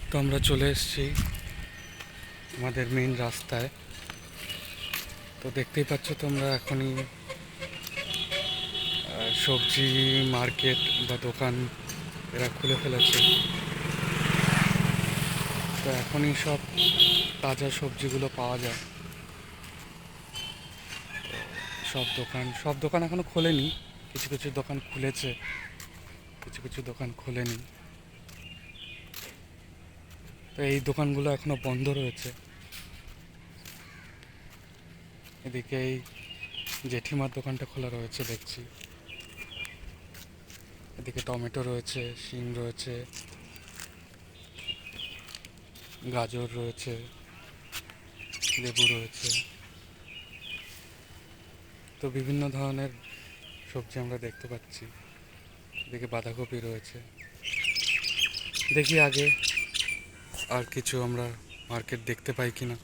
তো আমরা চলে এসেছি আমাদের মেইন রাস্তায়। তো দেখতেই পাচ্ছ তোমরা এখনই সবজি মার্কেট বা দোকান এরা খুলে ফেলেছে। তো এখনই সব তাজা সবজিগুলো পাওয়া যায়। সব দোকান এখনো খোলেনি, কিছু কিছু দোকান খুলেছে, কিছু কিছু দোকান খোলেনি। তো এই দোকানগুলো এখনো বন্ধ রয়েছে। এদিকে এই জেঠিমার দোকানটা খোলা রয়েছে দেখছি। এদিকে টমেটো রয়েছে, শিম রয়েছে, গাজর রয়েছে, লেবু রয়েছে। তো বিভিন্ন ধরনের সবজি আমরা দেখতে পাচ্ছি। এদিকে বাঁধাকপি রয়েছে। দেখি আগে আর কিছু আমরা মার্কেট দেখতে পাই কিনা।